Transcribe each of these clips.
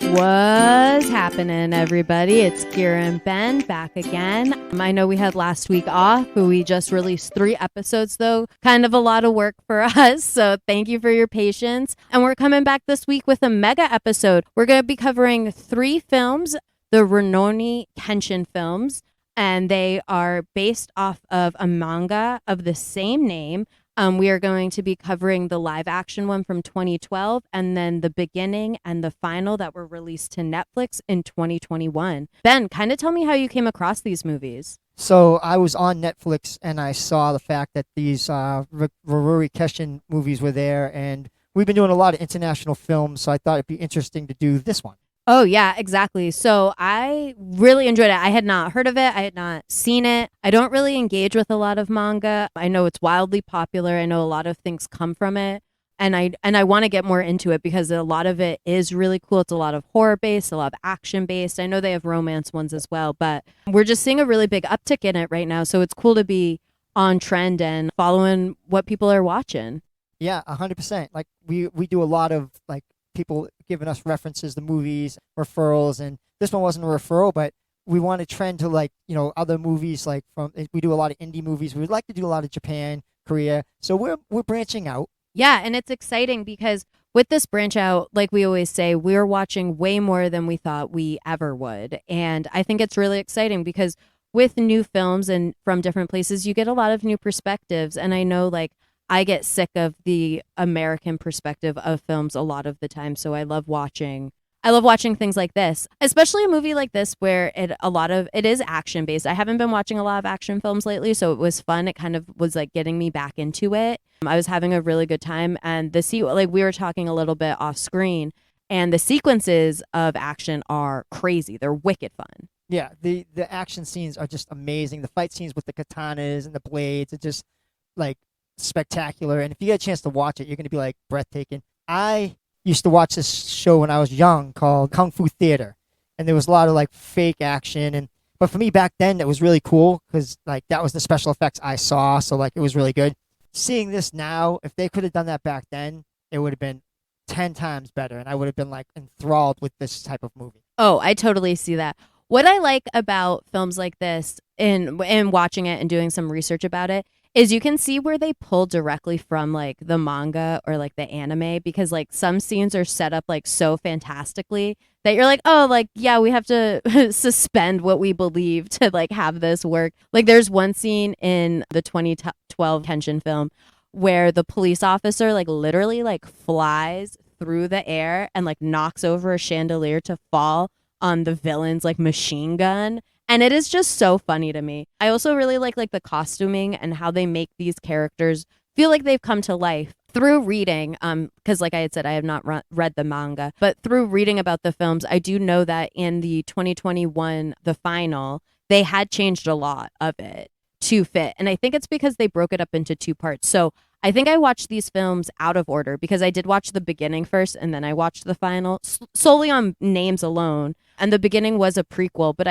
What's happening, everybody? It's Kyra and Ben back again. I know we had last week off, but we just released 3 episodes, though. Kind of a lot of work for us, so thank you for your patience. And we're coming back this week with a mega episode. We're going to be covering 3 films, the Rurouni Kenshin films, and they are based off of a manga of the same name. We are going to be covering the live action one from 2012 and then the beginning and the final that were released to Netflix in 2021. Ben, kind of tell me how you came across these movies. So I was on Netflix and I saw the fact that these Rurouni Kenshin movies were there, and we've been doing a lot of international films, so I thought it'd be interesting to do this one. Oh, yeah, exactly. So I really enjoyed it. I had not heard of it. I had not seen it. I don't really engage with a lot of manga. I know it's wildly popular. I know a lot of things come from it. And I want to get more into it because a lot of it is really cool. It's a lot of horror based, a lot of action based. I know they have romance ones as well, but we're just seeing a really big uptick in it right now. So it's cool to be on trend and following what people are watching. Yeah, 100%. Like we do a lot of like people giving us references to movies, referrals, and this one wasn't a referral, but we want to trend to like, other movies like we do a lot of indie movies. We'd like to do a lot of Japan, Korea. So we're branching out. Yeah, and it's exciting because with this branch out, like we always say, we're watching way more than we thought we ever would. And I think it's really exciting because with new films and from different places, you get a lot of new perspectives. And I know like I get sick of the American perspective of films a lot of the time. So I love watching things like this, especially a movie like this where it is action based. I haven't been watching a lot of action films lately, so it was fun. It kind of was like getting me back into it. I was having a really good time, and like we were talking a little bit off screen, and the sequences of action are crazy. They're wicked fun. Yeah, the action scenes are just amazing. The fight scenes with the katanas and the blades are just like spectacular. And if you get a chance to watch it, you're going to be like breathtaking. I used to watch this show when I was young called Kung Fu Theater, and there was a lot of like fake action, but for me back then it was really cool because like that was the special effects I saw, so like it was really good. Seeing this now, if they could have done that back then, it would have been 10 times better, and I would have been like enthralled with this type of movie. Oh, I totally see that. What I like about films like this in watching it and doing some research about it is you can see where they pull directly from like the manga or like the anime, because like some scenes are set up like so fantastically that you're like, oh, like, yeah, we have to suspend what we believe to like have this work. Like there's one scene in the 2012 Kenshin film where the police officer like literally like flies through the air and like knocks over a chandelier to fall on the villain's like machine gun. And it is just so funny to me. I also really like the costuming and how they make these characters feel like they've come to life through reading. Because like I had said, I have not read the manga, but through reading about the films, I do know that in the 2021, the final, they had changed a lot of it to fit. And I think it's because they broke it up into 2 parts. So I think I watched these films out of order because I did watch the beginning first and then I watched the final solely on names alone. And the beginning was a prequel, but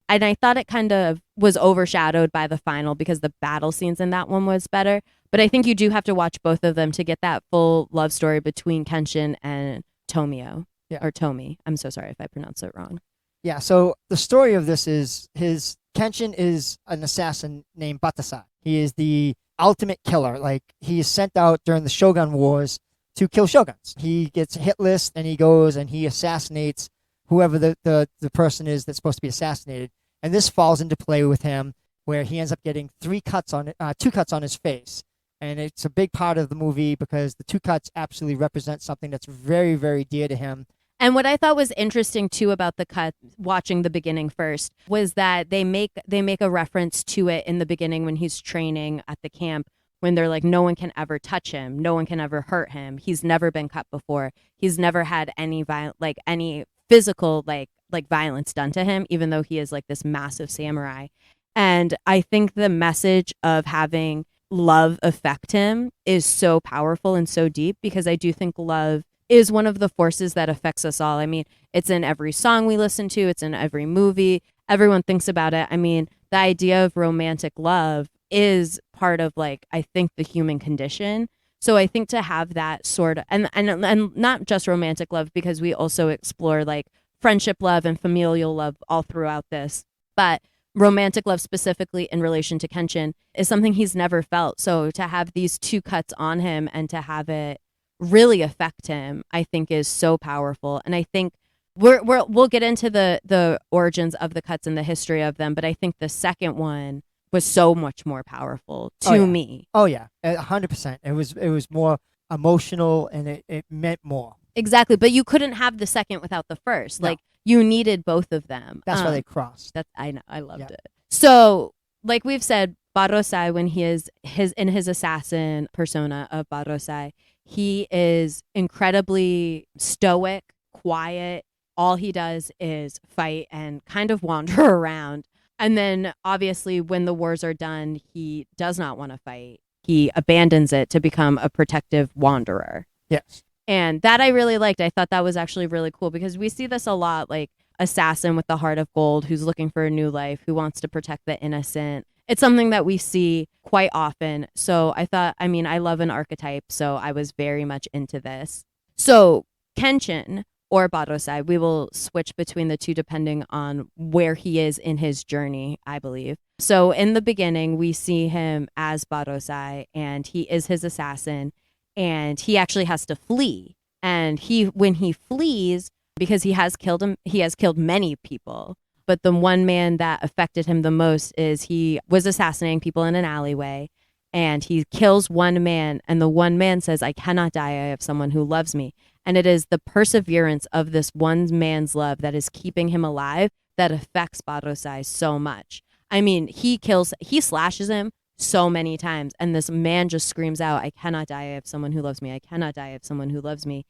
and I thought it kind of was overshadowed by the final because the battle scenes in that one was better. But I think you do have to watch both of them to get that full love story between Kenshin and Tomio. Yeah. Or Tomi. I'm so sorry if I pronounce it wrong. Yeah, so the story of this is Kenshin is an assassin named Battousai. He is the ultimate killer. Like, he is sent out during the Shogun Wars to kill shoguns. He gets a hit list and he goes and he assassinates whoever the person is that's supposed to be assassinated. And this falls into play with him where he ends up getting 2 cuts on his face. And it's a big part of the movie because the 2 cuts absolutely represent something that's very, very dear to him. And what I thought was interesting too about the cut, watching the beginning first, was that they make a reference to it in the beginning when he's training at the camp, when they're like, no one can ever touch him, no one can ever hurt him. He's never been cut before. He's never had any physical violence done to him, even though he is like this massive samurai. And I think the message of having love affect him is so powerful and so deep, because I do think love is one of the forces that affects us all. I mean, it's in every song we listen to, it's in every movie. Everyone thinks about it. I mean, the idea of romantic love is part of I think the human condition. So I think to have that sort of, and not just romantic love, because we also explore like friendship love and familial love all throughout this, but romantic love specifically in relation to Kenshin is something he's never felt. So to have these two cuts on him and to have it really affect him, I think is so powerful. And I think we'll get into the origins of the cuts and the history of them, but I think the second one was so much more powerful to me. Oh yeah, 100%. It was more emotional and it meant more. Exactly, but you couldn't have the second without the first. No. Like you needed both of them. That's why they crossed. That's I know, I loved it. So, like we've said, Battousai, when he is in his assassin persona of Battousai, he is incredibly stoic, quiet. All he does is fight and kind of wander around. And then obviously when the wars are done, he does not want to fight. He abandons it to become a protective wanderer. Yes. And that I really liked. I thought that was actually really cool because we see this a lot, like assassin with the heart of gold who's looking for a new life, who wants to protect the innocent. It's something that we see quite often. So I thought, I mean, I love an archetype, so I was very much into this. So Kenshin or Battousai, we will switch between the two depending on where he is in his journey, I believe. So in the beginning, we see him as Battousai, and he is his assassin, and he actually has to flee. And when he flees, because he has killed many people, but the one man that affected him the most is he was assassinating people in an alleyway, and he kills one man, and the one man says, "I cannot die, I have someone who loves me." And it is the perseverance of this one man's love that is keeping him alive that affects Battousai so much. I mean, he slashes him so many times, and this man just screams out, "I cannot die, I have someone who loves me. I cannot die, I have someone who loves me."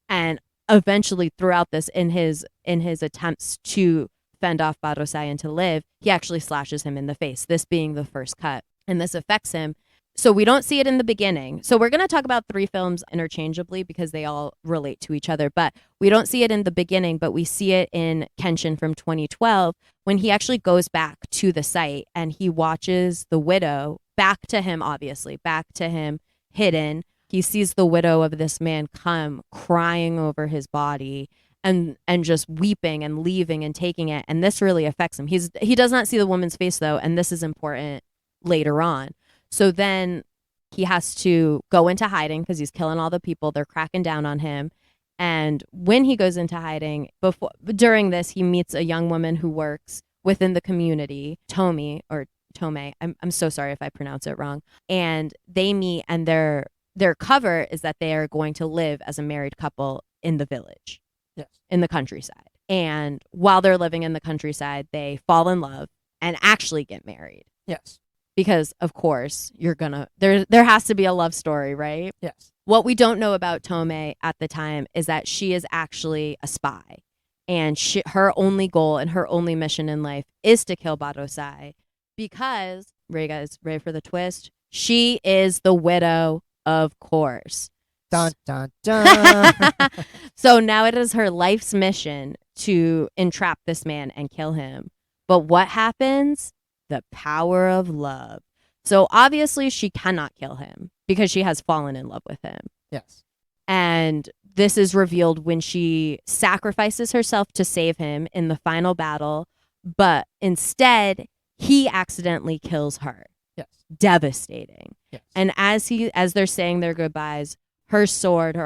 And eventually throughout this, in his attempts to fend off Battousai and to live, he actually slashes him in the face, this being the first cut. And this affects him. So we don't see it in the beginning. So we're going to talk about three films interchangeably because they all relate to each other. But we don't see it in the beginning, but we see it in Kenshin from 2012 when he actually goes back to the site and he watches the widow, back to him, obviously, back to him hidden. He sees the widow of this man come crying over his body and just weeping and leaving and taking it. And this really affects him. He does not see the woman's face, though, and this is important later on. So then he has to go into hiding because he's killing all the people. They're cracking down on him. And when he goes into hiding, during this, he meets a young woman who works within the community, Tomei. I'm so sorry if I pronounce it wrong. And they meet, and their cover is that they are going to live as a married couple in the village, yes, in the countryside. And while they're living in the countryside, they fall in love and actually get married. Yes. Because of course there has to be a love story, right? Yes. What we don't know about Tomei at the time is that she is actually a spy, and her only goal and her only mission in life is to kill Battousai because, ready for the twist? She is the widow, of course. Dun, dun, dun. So now it is her life's mission to entrap this man and kill him. But what happens? The power of love. So obviously she cannot kill him because she has fallen in love with him. Yes. And this is revealed when she sacrifices herself to save him in the final battle, but instead he accidentally kills her. Yes. Devastating. Yes. And as they're saying their goodbyes, her sword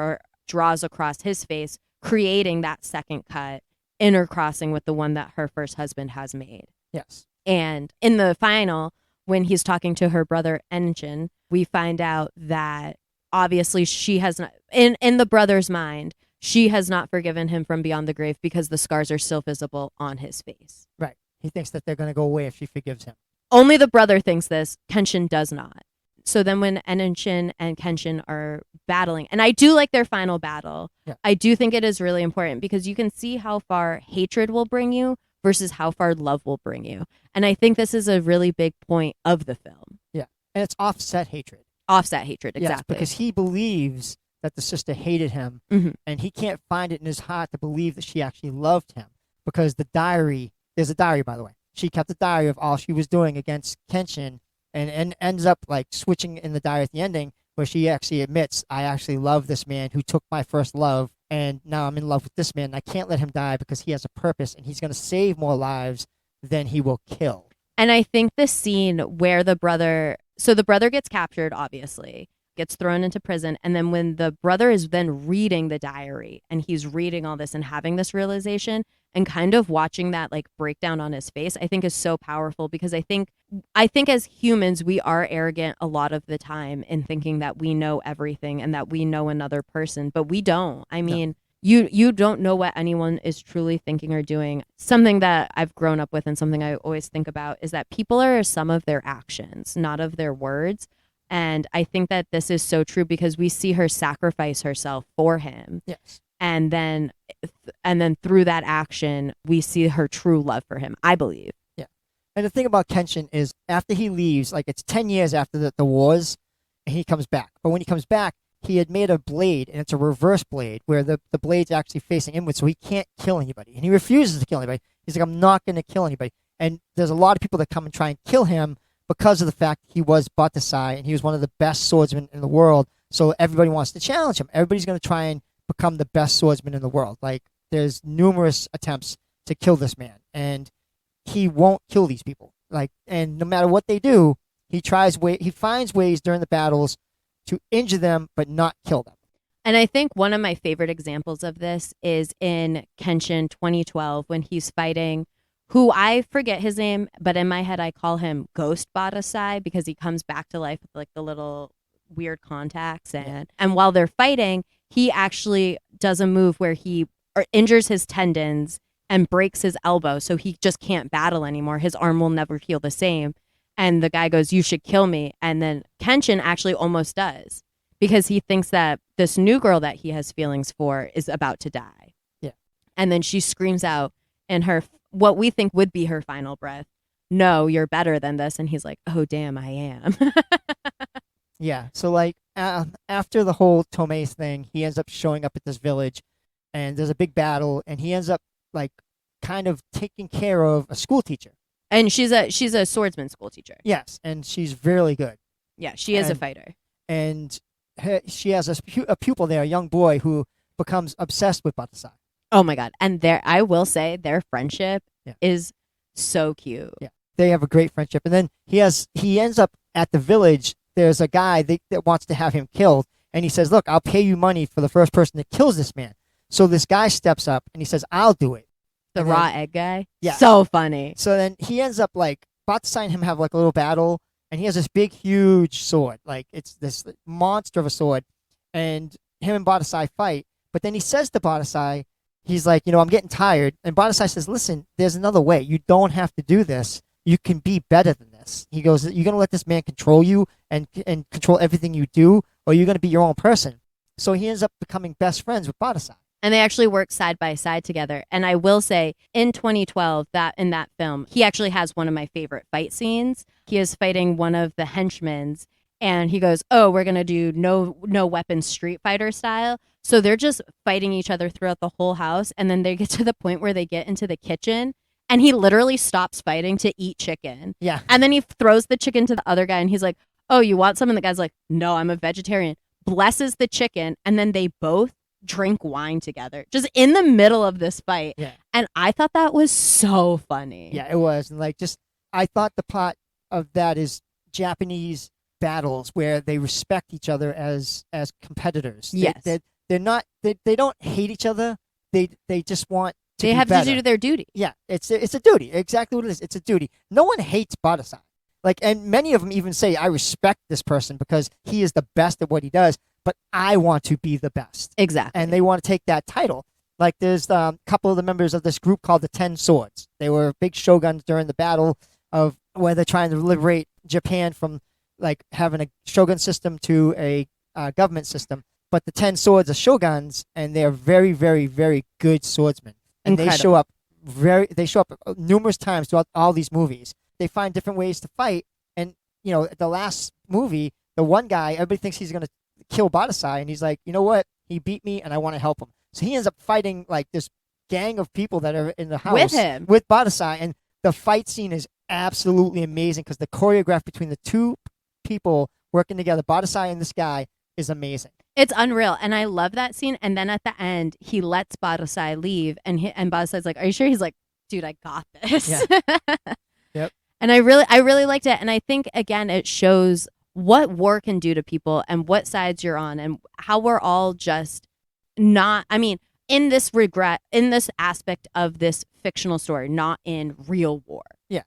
draws across his face, creating that second cut, intercrossing with the one that her first husband has made. Yes. And in the final, when he's talking to her brother Enshin, we find out that obviously she has not, in the brother's mind, she has not forgiven him from beyond the grave because the scars are still visible on his face. Right. He thinks that they're going to go away if she forgives him. Only the brother thinks this. Kenshin does not. So then when Enshin and Kenshin are battling, and I do like their final battle, yeah. I do think it is really important because you can see how far hatred will bring you versus how far love will bring you. And I think this is a really big point of the film. Yeah. And it's offset hatred. Offset hatred, exactly. Yes, because he believes that the sister hated him, and he can't find it in his heart to believe that she actually loved him because there's a diary, by the way. She kept a diary of all she was doing against Kenshin and ends up like switching in the diary at the ending where she actually admits, I actually love this man who took my first love, and now I'm in love with this man, and I can't let him die because he has a purpose, and he's going to save more lives than he will kill. And I think the scene where the brother, so the brother gets captured, obviously, gets thrown into prison. And then when the brother is then reading the diary and he's reading all this and having this realization and kind of watching that like breakdown on his face, I think is so powerful because I think as humans, we are arrogant a lot of the time in thinking that we know everything and that we know another person, but we don't. I mean, you don't know what anyone is truly thinking or doing. Something that I've grown up with and something I always think about is that people are a sum of their actions, not of their words. And I think that this is so true because we see her sacrifice herself for him. Yes. And then through that action, we see her true love for him, I believe. Yeah. And the thing about Kenshin is after he leaves, like it's 10 years after the wars, and he comes back. But when he comes back, he had made a blade, and it's a reverse blade where the blade's actually facing inward, so he can't kill anybody. And he refuses to kill anybody. He's like, I'm not going to kill anybody. And there's a lot of people that come and try and kill him because of the fact he was Battousai, and he was one of the best swordsmen in the world. So everybody wants to challenge him. Everybody's going to try and become the best swordsman in the world. Like, there's numerous attempts to kill this man, and he won't kill these people. Like, and no matter what they do, he finds ways during the battles to injure them but not kill them. And I think one of my favorite examples of this is in Kenshin 2012 when he's fighting, who I forget his name, but in my head I call him Ghost Battousai because he comes back to life with like the little weird contacts. And while they're fighting, he actually does a move where he injures his tendons and breaks his elbow, so he just can't battle anymore. His arm will never heal the same. And the guy goes, you should kill me. And then Kenshin actually almost does because he thinks that this new girl that he has feelings for is about to die. Yeah. And then she screams out in her, what we think would be her final breath, no, you're better than this. And he's like, oh, damn, I am. Yeah. So like after the whole Tomei thing, he ends up showing up at this village and there's a big battle and he ends up like kind of taking care of a school teacher. And she's a swordsman school teacher. Yes, and she's really good. Yeah, she is a fighter. And she has a pupil there, a young boy who becomes obsessed with Battousai. Oh my God. And I will say their friendship is so cute. Yeah, they have a great friendship. And then he ends up at the village. There's a guy that wants to have him killed. And he says, look, I'll pay you money for the first person that kills this man. So this guy steps up and he says, I'll do it. The raw egg guy? Yeah. So funny. So then he ends up like, Battousai and him have like a little battle, and he has this big, huge sword. Like, it's this monster of a sword. And him and Battousai fight. But then he says to Battousai, he's like, I'm getting tired. And Battousai says, listen, there's another way. You don't have to do this. You can be better than this. He goes, you're going to let this man control you and control everything you do, or you're going to be your own person. So he ends up becoming best friends with Battousai. And they actually work side by side together. And I will say, in 2012, that in that film, he actually has one of my favorite fight scenes. He is fighting one of the henchmen, and he goes, oh, we're going to do no weapon Street Fighter style. So they're just fighting each other throughout the whole house. And then they get to the point where they get into the kitchen, and he literally stops fighting to eat chicken. Yeah. And then he throws the chicken to the other guy, and he's like, oh, you want some? And the guy's like, no, I'm a vegetarian. Blesses the chicken, and then they both drink wine together just in the middle of this fight. Yeah. And I thought that was so funny. Yeah, it was. And like, I thought the plot of that is Japanese battles where they respect each other as competitors. Yes. They're not, they don't hate each other. They just want to they be have better. to do their duty. Yeah, it's a duty. Exactly what it is. It's a duty. No one hates Battousai. Like, and many of them even say, I respect this person because he is the best at what he does, but I want to be the best. Exactly. And they want to take that title. Like, there's a couple of the members of this group called the 10 Swords. They were big shoguns during the battle of where they're trying to liberate Japan from, like, having a shogun system to a government system. But the 10 Swords are shoguns, and they're very, very, very good swordsmen. And Incredible. they show up numerous times throughout all these movies. They find different ways to fight. And, the last movie, the one guy, everybody thinks he's going to kill Battousai, and he's like, you know what? He beat me, and I want to help him. So he ends up fighting, like, this gang of people that are in the house. With him. With Battousai. And the fight scene is absolutely amazing because the choreograph between the two people working together. Battousai and this guy is amazing. It's unreal. And I love that scene. And then at the end, he lets Battousai leave. And Battousai's like, are you sure? He's like, dude, I got this. Yeah. Yep. And I really liked it. And I think, again, it shows what war can do to people and what sides you're on and how we're all just not, I mean, in this aspect of this fictional story, not in real war. Yeah.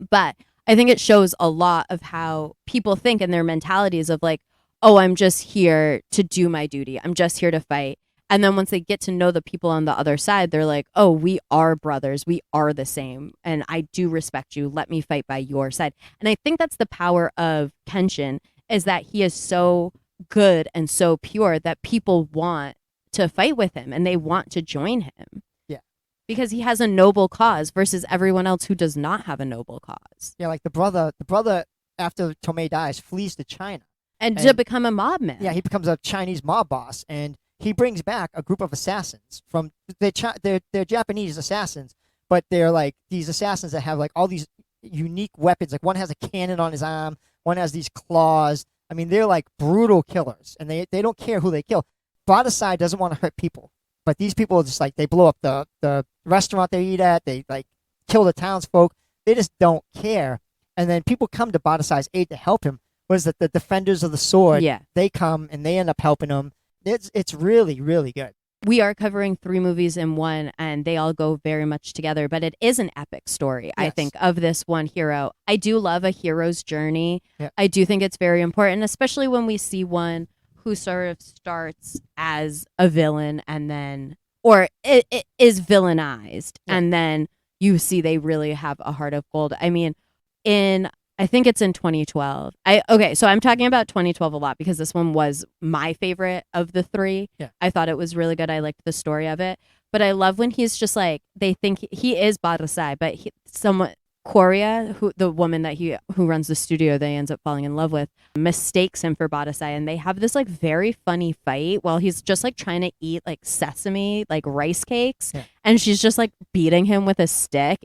But I think it shows a lot of how people think and their mentalities of like, oh, I'm just here to do my duty. I'm just here to fight. And then once they get to know the people on the other side, they're like, oh, we are brothers. We are the same. And I do respect you. Let me fight by your side. And I think that's the power of Kenshin, is that he is so good and so pure that people want to fight with him and they want to join him. Yeah. Because he has a noble cause versus everyone else who does not have a noble cause. Yeah, like the brother after Tomei dies flees to China. And to become a mob man. Yeah, he becomes a Chinese mob boss, and he brings back a group of assassins from they're Japanese assassins, but they're like these assassins that have like all these unique weapons. Like one has a cannon on his arm, one has these claws. I mean, they're like brutal killers, and they don't care who they kill. Battousai doesn't want to hurt people, but these people are just like, they blow up the restaurant they eat at, they like kill the townsfolk. They just don't care. And then people come to Battousai's aid to help him. What is it? The defenders of the sword. Yeah. They come and they end up helping him. It's really, really good. We are covering 3 movies in one, and they all go very much together, but it is an epic story, yes. I think, of this one hero. I do love a hero's journey. Yeah. I do think it's very important, especially when we see one who sort of starts as a villain and then, or it is villainized, yeah. And then you see they really have a heart of gold. I mean, I think it's in 2012. So I'm talking about 2012 a lot because this one was my favorite of the 3. Yeah. I thought it was really good. I liked the story of it. But I love when he's just like, they think he is Battousai, but Korea, the woman who runs the studio that he ends up falling in love with, mistakes him for Battousai, and they have this like very funny fight while he's just like trying to eat like sesame, like rice cakes, yeah. And she's just like beating him with a stick.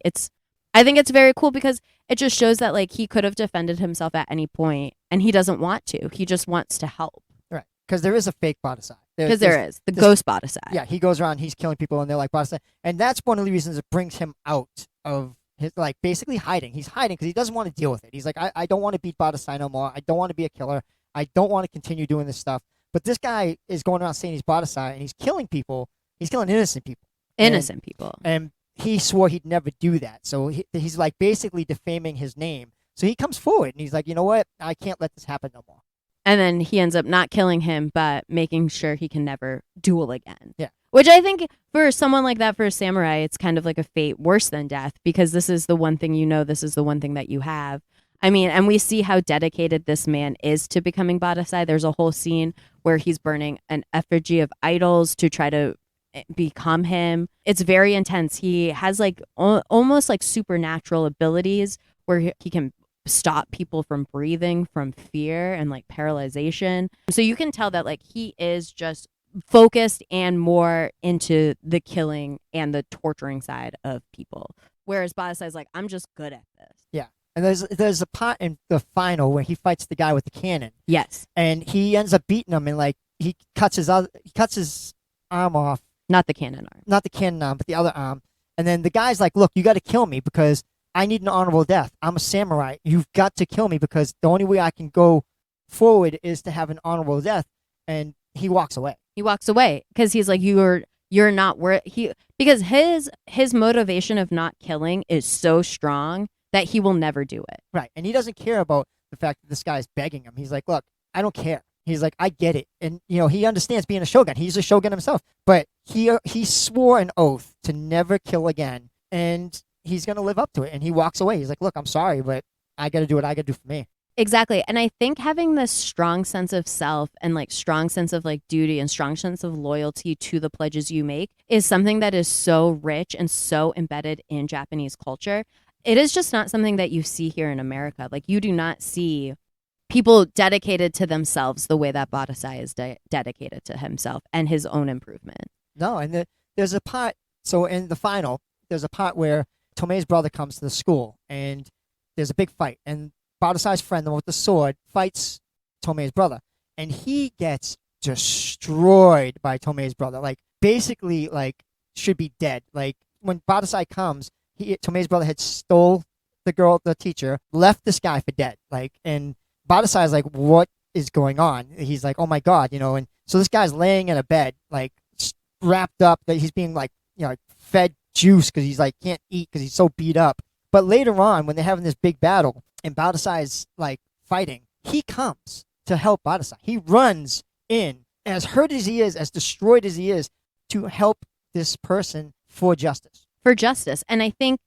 I think it's very cool because it just shows that like he could have defended himself at any point, and he doesn't want to. He just wants to help. Right. Because there is a fake Battousai. Because there is. The ghost Battousai. Yeah, he goes around, he's killing people, and they're like Battousai. And that's one of the reasons it brings him out of his, like, basically hiding. He's hiding because he doesn't want to deal with it. He's like, I don't want to beat Battousai no more. I don't want to be a killer. I don't want to continue doing this stuff. But this guy is going around saying he's Battousai, and he's killing people. He's killing innocent people. And he swore he'd never do that. So he's like basically defaming his name. So he comes forward and he's like, you know what? I can't let this happen no more. And then he ends up not killing him, but making sure he can never duel again. Yeah. Which I think for someone like that, for a samurai, it's kind of like a fate worse than death, because this is the one thing you know, this is the one thing that you have. I mean, and we see how dedicated this man is to becoming Battousai. There's a whole scene where he's burning an effigy of idols to try to become him. It's very intense. He has like almost like supernatural abilities where he can stop people from breathing from fear and like paralyzation. So you can tell that like he is just focused and more into the killing and the torturing side of people. Whereas Battousai is like, I'm just good at this. Yeah. And there's a part in the final where he fights the guy with the cannon. Yes. And he ends up beating him, and like he cuts his arm off. Not the cannon arm. Not the cannon arm, but the other arm. And then the guy's like, look, you got to kill me because I need an honorable death. I'm a samurai. You've got to kill me because the only way I can go forward is to have an honorable death. And he walks away. He walks away because he's like, you're not worth because his motivation of not killing is so strong that he will never do it. Right. And he doesn't care about the fact that this guy's begging him. He's like, look, I don't care. He's like, I get it. And, you know, he understands being a shogun. He's a shogun himself. But he swore an oath to never kill again. And he's going to live up to it. And he walks away. He's like, look, I'm sorry, but I got to do what I got to do for me. Exactly. And I think having this strong sense of self and like strong sense of like duty and strong sense of loyalty to the pledges you make is something that is so rich and so embedded in Japanese culture. It is just not something that you see here in America. Like you do not see people dedicated to themselves the way that Battousai is dedicated to himself and his own improvement. No, and there's a part, so in the final, there's a part where Tomei's brother comes to the school, and there's a big fight, and Battousai's friend, the one with the sword, fights Tomei's brother, and he gets destroyed by Tomei's brother. Like basically, like should be dead. Like when Battousai comes, Tomei's brother had stole the girl, the teacher, left this guy for dead. Like, and Battousai is like, what is going on? He's like, oh my god, and so this guy's laying in a bed, like wrapped up, that he's being like, fed juice because he's like can't eat because he's so beat up. But later on, when they're having this big battle and Battousai is like fighting, he comes to help Battousai. He runs in, as hurt as he is, as destroyed as he is, to help this person for justice. For justice. And I think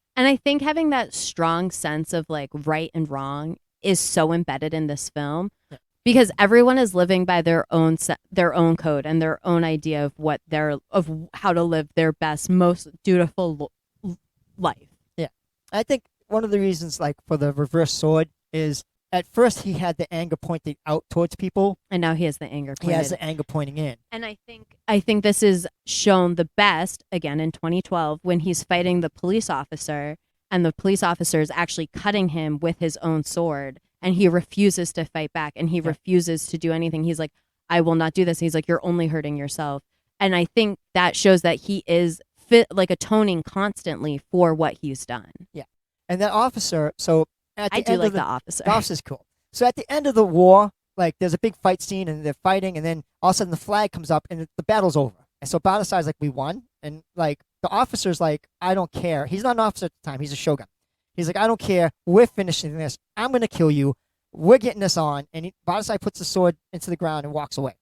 having that strong sense of like right and wrong is so embedded in this film. Yeah. Because everyone is living by their own code and their own idea of how to live their best, most dutiful life. Yeah, I think one of the reasons, like for the reverse sword, is at first he had the anger pointed out towards people, and now he has the anger pointed. He has the anger pointing in. And I think this is shown the best again in 2012 when he's fighting the police officer, and the police officer is actually cutting him with his own sword. And he refuses to fight back, and he refuses to do anything. He's like, I will not do this. He's like, you're only hurting yourself. And I think that shows that he is atoning constantly for what he's done. Yeah. And that officer, so at the end of the officer. The officer's cool. So at the end of the war, like there's a big fight scene and they're fighting, and then all of a sudden the flag comes up and the battle's over. And so Battousai's like, we won. And like the officer's like, I don't care. He's not an officer at the time. He's a shogun. He's like, I don't care. We're finishing this. I'm going to kill you. We're getting this on. And Battousai puts the sword into the ground and walks away.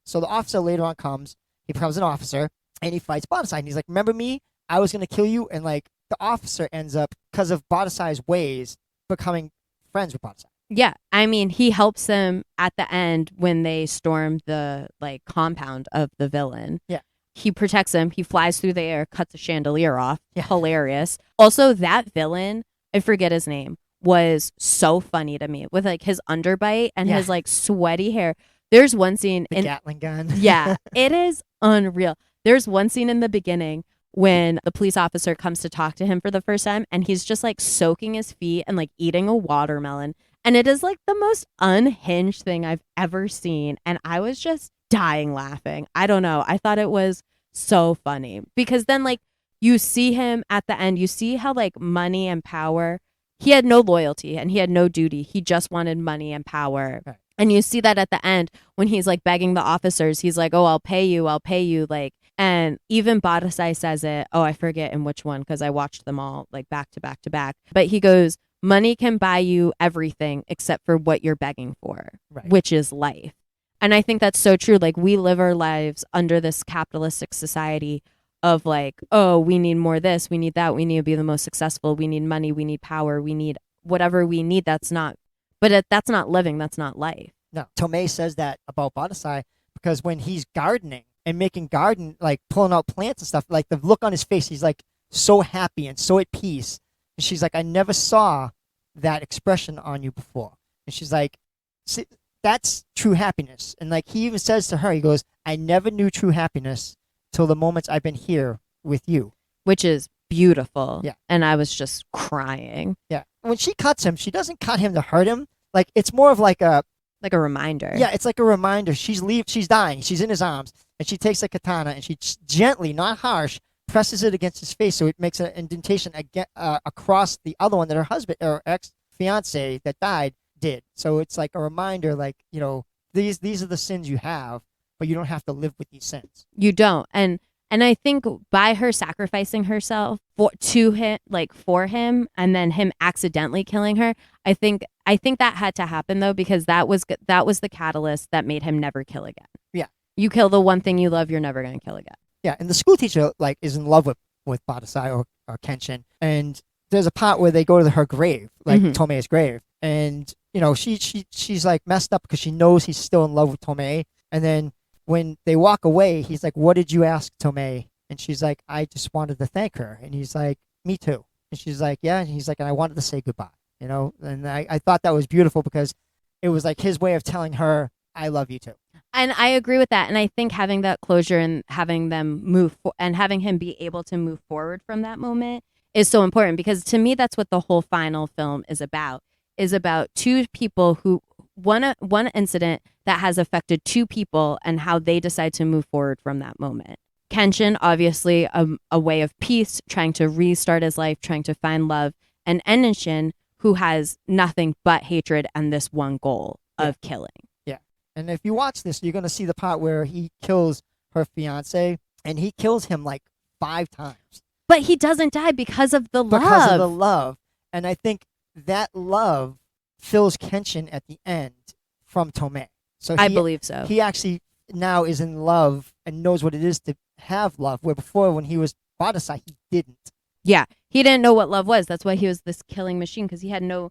So the officer later on comes. He becomes an officer, and he fights Battousai. And he's like, remember me? I was going to kill you. And like the officer ends up, because of Battousai's ways, becoming friends with Battousai. Yeah. I mean, he helps them at the end when they storm the like compound of the villain. Yeah. He protects him. He flies through the air, cuts a chandelier off. Yeah. Hilarious. Also, that villain, I forget his name, was so funny to me with like his underbite and his like sweaty hair. There's one scene in Gatling gun. Yeah, it is unreal. There's one scene in the beginning when the police officer comes to talk to him for the first time, and he's just like soaking his feet and like eating a watermelon. And it is like the most unhinged thing I've ever seen. And I was just dying laughing. I don't know. I thought it was so funny because then like you see him at the end, you see how like money and power, he had no loyalty and he had no duty. He just wanted money and power. Right. And you see that at the end when he's like begging the officers, he's like, oh, I'll pay you. Like, and even Battousai says it. Oh, I forget in which one, because I watched them all like back to back to back. But he goes, money can buy you everything except for what you're begging for, right, which is life. And I think that's so true. Like we live our lives under this capitalistic society of like, oh, we need more this, we need that, we need to be the most successful, we need money, we need power, we need whatever we need. That's not living, that's not life. No, Tomei says that about Battousai because when he's gardening and making garden, like pulling out plants and stuff, like the look on his face, he's like so happy and so at peace. And she's like, I never saw that expression on you before. And she's like, see, that's true happiness. And like he even says to her, he goes, I never knew true happiness till the moments I've been here with you. Which is beautiful. Yeah. And I was just crying. Yeah. When she cuts him, she doesn't cut him to hurt him. Like it's more of like a reminder. Yeah, it's like a reminder. She's dying. She's in his arms. And she takes a katana and she gently, not harsh, presses it against his face so it makes an indentation across the other one that her husband or ex-fiance that died did. So it's like a reminder, like, these are the sins you have, but you don't have to live with these sins. You don't. And I think by her sacrificing herself for him and then him accidentally killing her, I think that had to happen though, because that was the catalyst that made him never kill again. Yeah. You kill the one thing you love, you're never going to kill again. Yeah, and the school teacher like is in love with Battousai or Kenshin, and there's a part where they go to her grave, like Tomei's grave, and she's like messed up because she knows he's still in love with Tomei, and then when they walk away, he's like, "What did you ask Tomei?" And she's like, "I just wanted to thank her," and he's like, "Me too," and she's like, "Yeah," and he's like, "And I wanted to say goodbye," and I thought that was beautiful because it was like his way of telling her, "I love you too." And I agree with that. And I think having that closure and having them and having him be able to move forward from that moment is so important, because to me, that's what the whole final film is about two people who one incident that has affected two people and how they decide to move forward from that moment. Kenshin, obviously, a way of peace, trying to restart his life, trying to find love, and Enshin, who has nothing but hatred and this one goal of killing. Yeah. And if you watch this, you're going to see the part where he kills her fiance, and he kills him like 5 times. But he doesn't die because of the love. Because of the love. And I think that love fills Kenshin at the end from Tomei. So I believe so. He actually now is in love and knows what it is to have love, where before when he was Battousai, he didn't. Yeah, he didn't know what love was. That's why he was this killing machine, because he had no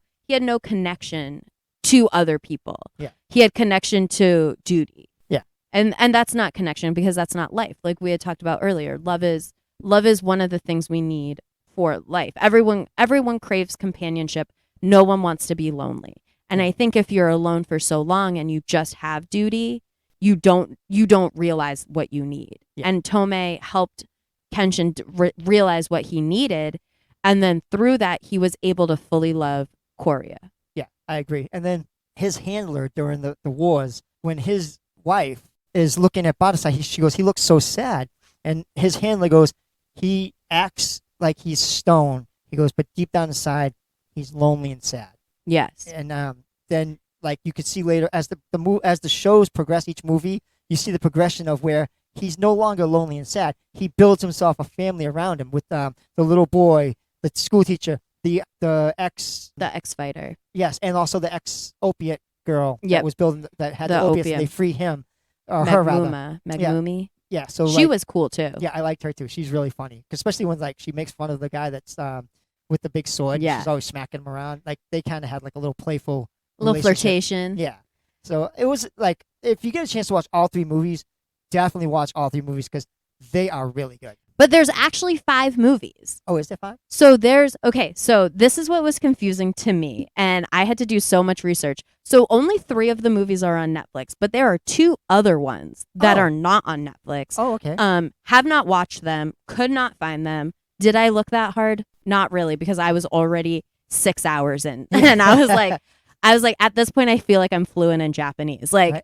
connection to other people. Yeah. He had connection to duty. Yeah. And that's not connection, because that's not life. Like we had talked about earlier, love is one of the things we need for life. Everyone craves companionship. No one wants to be lonely. And I think if you're alone for so long and you just have duty, you don't realize what you need. Yeah. And Tomei helped Kenshin realize what he needed, and then through that he was able to fully love Korya. Yeah, I agree. And then his handler during the wars, when his wife is looking at Battousai, she goes, he looks so sad. And his handler goes, he acts like he's stone. He goes, but deep down inside, he's lonely and sad. Yes. And then, like you could see later, as the shows progress, each movie, you see the progression of where he's no longer lonely and sad. He builds himself a family around him with the little boy, the school teacher, the ex fighter. Yes, and also the ex opiate girl that was building that had the opiates. And they free him, her rather. Megumi. Yeah, so she was cool too. Yeah, I liked her too. She's really funny, especially when like she makes fun of the guy that's with the big sword. Yeah, she's always smacking him around. Like they kind of had like a little playful, little flirtation. Yeah, so it was like if you get a chance to watch all 3 movies, definitely watch all 3 movies because they are really good. But there's actually 5 movies. Oh, is there 5? So so this is what was confusing to me, and I had to do so much research. So only 3 of the movies are on Netflix, but there are 2 other ones that are not on Netflix. Oh, okay. Have not watched them, could not find them. Did I look that hard? Not really, because I was already 6 hours in, and I was like, at this point, I feel like I'm fluent in Japanese. Like right.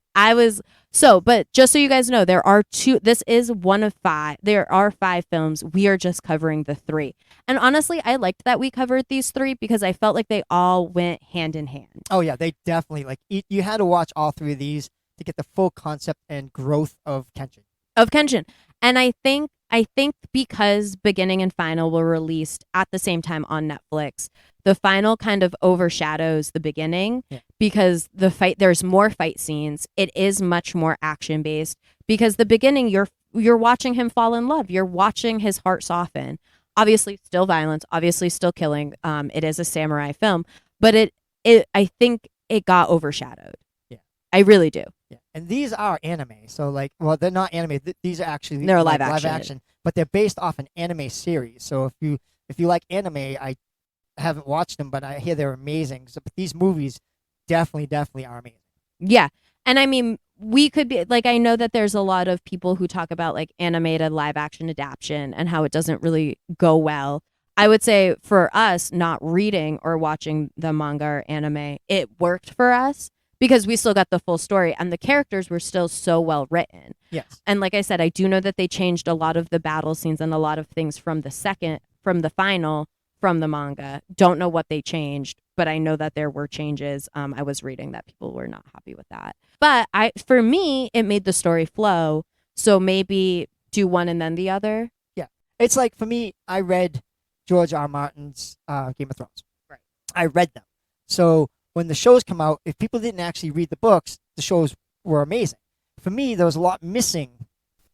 But just so you guys know, there are 2. This is one of 5. There are 5 films. We are just covering the 3. And honestly, I liked that we covered these 3 because I felt like they all went hand in hand. Oh yeah, they definitely you had to watch all 3 of these to get the full concept and growth of Kenshin. And I think because beginning and final were released at the same time on Netflix, the final kind of overshadows the beginning because there's more fight scenes. It is much more action based because the beginning you're watching him fall in love. You're watching his heart soften. Obviously still violence, obviously still killing. It is a samurai film, but I think it got overshadowed. Yeah. I really do. Yeah. And these are anime. So they're not anime. These are actually they're live action, but they're based off an anime series. So if you like anime, I haven't watched them, but I hear they're amazing. So but these movies definitely are amazing. Yeah. And I mean, we could be like, I know that there's a lot of people who talk about like animated live action adaptation and how it doesn't really go well. I would say for us, not reading or watching the manga or anime, it worked for us because we still got the full story and the characters were still so well written. Yes. And like I said, I do know that they changed a lot of the battle scenes and a lot of things from the final from the manga. Don't know what they changed, but I know that there were changes. I was reading that people were not happy with that. But for me, it made the story flow. So maybe do one and then the other. Yeah. It's like, for me, I read George R. Martin's Game of Thrones. Right. I read them. So when the shows come out, if people didn't actually read the books, the shows were amazing. For me, there was a lot missing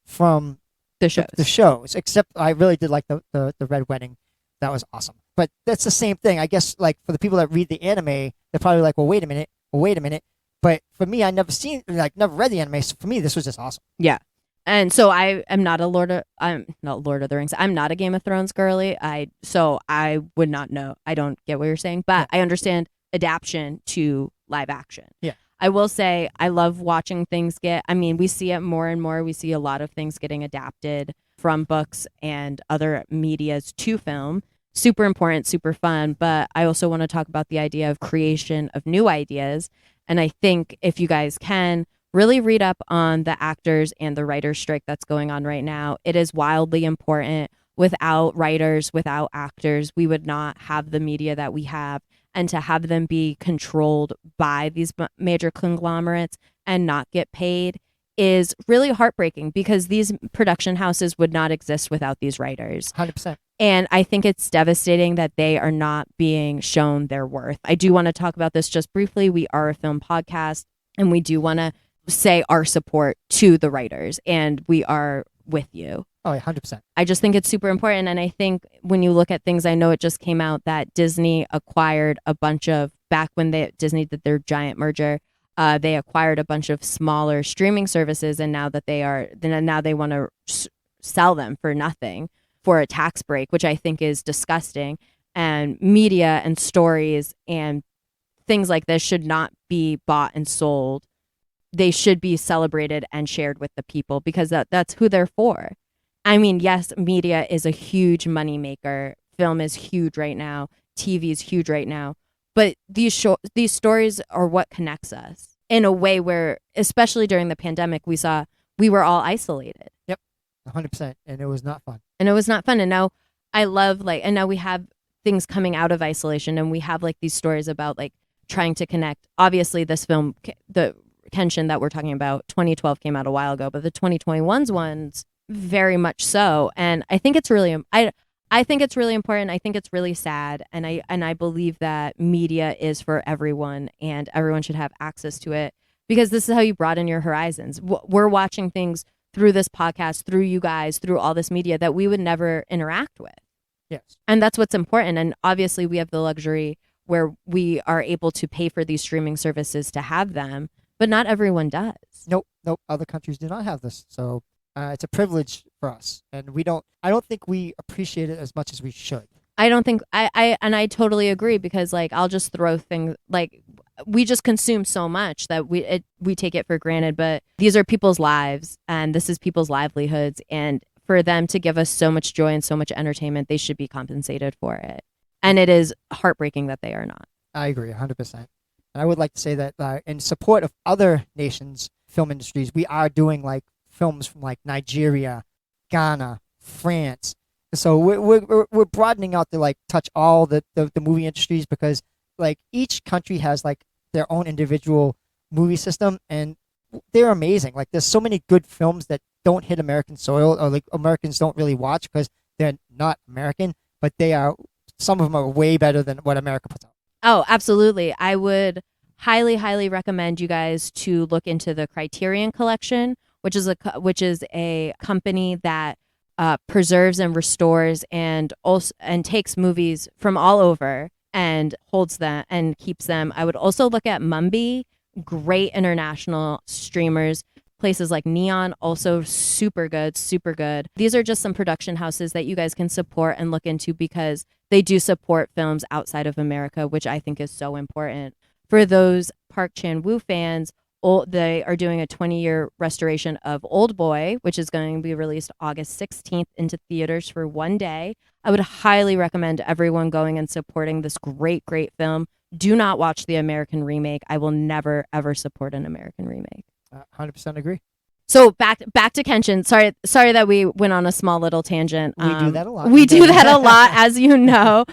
from the shows. The shows, except I really did like the Red Wedding. That was awesome. But that's the same thing. I guess like for the people that read the anime, they're probably like, well, wait a minute. But for me, I never read the anime. So for me, this was just awesome. Yeah. And so I'm not Lord of the Rings. I'm not a Game of Thrones girly. So I would not know. I don't get what you're saying, but I understand adaptation to live action. Yeah. I will say I love watching things we see it more and more. We see a lot of things getting adapted from books and other medias to film. Super important, super fun. But I also want to talk about the idea of creation of new ideas. And I think if you guys can really read up on the actors and the writers strike that's going on right now, it is wildly important. Without writers, without actors, we would not have the media that we have. And to have them be controlled by these major conglomerates and not get paid is really heartbreaking, because these production houses would not exist without these writers. 100%. And I think it's devastating that they are not being shown their worth. I do want to talk about this just briefly. We are a film podcast, and we do want to say our support to the writers, and we are with you. Oh, 100%. I just think it's super important. And I think when you look at things, I know it just came out that Disney acquired a bunch of, back when Disney did their giant merger, they acquired a bunch of smaller streaming services, and now they want to sell them for nothing, for a tax break, which I think is disgusting. And media and stories and things like this should not be bought and sold. They should be celebrated and shared with the people, because that's who they're for. I mean, yes, media is a huge moneymaker. Film is huge right now. TV is huge right now. But these stories are what connects us in a way where, especially during the pandemic, we saw we were all isolated. Yep, 100%. And it was not fun. And now I love, and now we have things coming out of isolation, and we have these stories about trying to connect. Obviously, this film, the Kenshin that we're talking about, 2012 came out a while ago, but the 2021's ones very much so. And I think it's really, I think it's really important. I think it's really sad. And I believe that media is for everyone, and everyone should have access to it, because this is how you broaden your horizons. We're watching things through this podcast, through you guys, through all this media that we would never interact with. Yes. And that's what's important. And obviously we have the luxury where we are able to pay for these streaming services to have them, but not everyone does. Nope. Other countries do not have this. So it's a privilege for us, and I don't think we appreciate it as much as we should. I don't think I totally agree, because I'll just throw things, we just consume so much that we take it for granted, but these are people's lives, and this is people's livelihoods, and for them to give us so much joy and so much entertainment, they should be compensated for it. And it is heartbreaking that they are not. I agree 100%. And I would like to say that in support of other nations' film industries, we are doing films from Nigeria, Ghana, France. So we're broadening out to touch all the movie industries, because each country has their own individual movie system, and they're amazing. There's so many good films that don't hit American soil, or Americans don't really watch because they're not American, but some of them are way better than what America puts out. Oh, absolutely. I would highly, highly recommend you guys to look into the Criterion Collection, which is a company that preserves and restores and takes movies from all over and holds them and keeps them. I would also look at Mumbi, great international streamers. Places like Neon, also super good, super good. These are just some production houses that you guys can support and look into, because they do support films outside of America, which I think is so important. For those Park Chan-wook fans, they are doing a 20-year restoration of Old Boy, which is going to be released August 16th into theaters for one day. I would highly recommend everyone going and supporting this great, great film. Do not watch the American remake. I will never, ever support an American remake. 100% agree. So back to Kenshin. Sorry that we went on a small little tangent. We do that a lot. We do that a lot, as you know.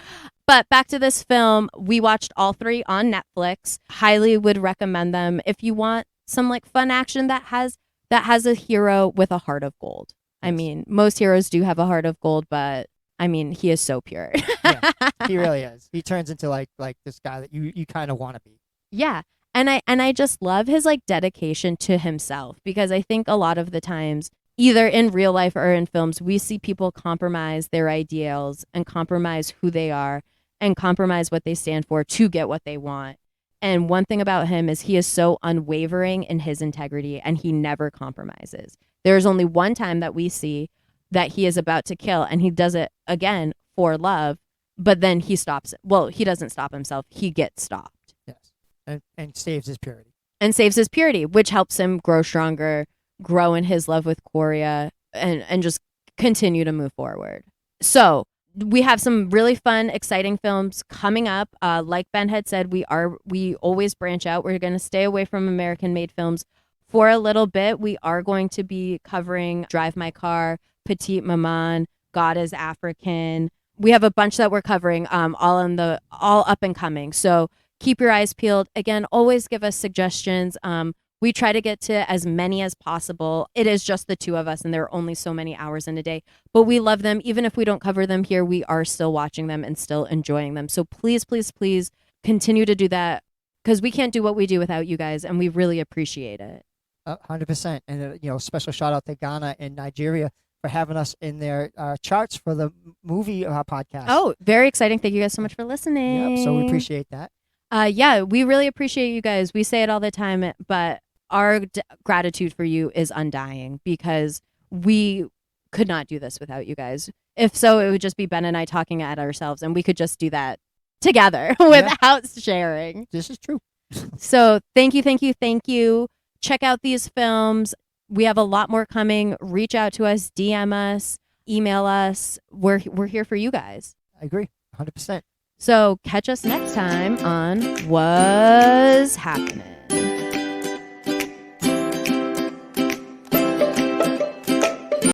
But back to this film, we watched all three on Netflix. Highly would recommend them if you want some fun action that has a hero with a heart of gold. Yes. I mean, most heroes do have a heart of gold, but I mean, he is so pure. Yeah, he really is. He turns into this guy that you kind of want to be. Yeah. And I just love his dedication to himself, because I think a lot of the times, either in real life or in films, we see people compromise their ideals and compromise who they are and compromise what they stand for to get what they want. And one thing about him is he is so unwavering in his integrity, and he never compromises. There's only one time that we see that he is about to kill, and he does it again for love, but then he stops. Well, he doesn't stop himself. He gets stopped. And saves his purity. And saves his purity, which helps him grow stronger, grow in his love with Korea, and just continue to move forward. So we have some really fun, exciting films coming up. Like Ben had said, we always branch out. We're going to stay away from American-made films for a little bit. We are going to be covering Drive My Car, Petite Maman, God is African. We have a bunch that we're covering, all up and coming. So keep your eyes peeled. Again, always give us suggestions. We try to get to as many as possible. It is just the two of us, and there are only so many hours in a day. But we love them. Even if we don't cover them here, we are still watching them and still enjoying them. So please, please, please continue to do that, because we can't do what we do without you guys, and we really appreciate it. 100%. And special shout out to Ghana and Nigeria for having us in their charts for the movie podcast. Oh, very exciting. Thank you guys so much for listening. Yep, so we appreciate that. Yeah, we really appreciate you guys. We say it all the time, but our gratitude for you is undying, because we could not do this without you guys. If so, it would just be Ben and I talking at ourselves, and we could just do that together without sharing. This is true. So thank you, thank you, thank you. Check out these films. We have a lot more coming. Reach out to us, DM us, email us. We're here for you guys. I agree, 100%. So catch us next time on Woz Happening.